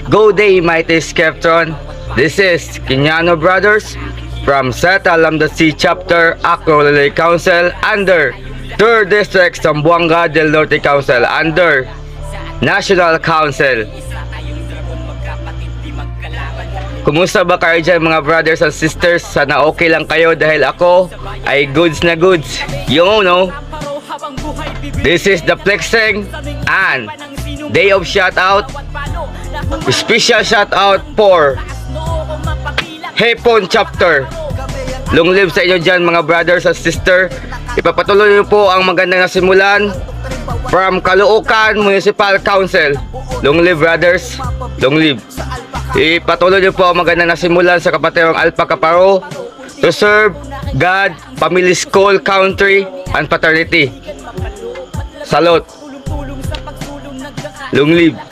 Go day, mighty Skeptron. This is Quiniano Brothers from Zeta Lambda C Chapter, Acro Lily Council under 3rd District, Zamboanga del Norte Council under National Council. Kumusta ba kayo dyan mga brothers and sisters? Sana okay lang kayo dahil ako ay goods na goods. You know, this is the flexing and day of shoutout. Special shoutout for Hepon Chapter. Long live sa inyo dyan mga brothers and sisters. Ipapatuloy niyo po ang magandang nasimulan from Caloocan Municipal Council. Long live brothers, long live. Ipatuloy niyo po ang magandang nasimulan sa Kapatirong Alpha Kaparo to serve God, family, school, country, and paternity. Salute. Long live.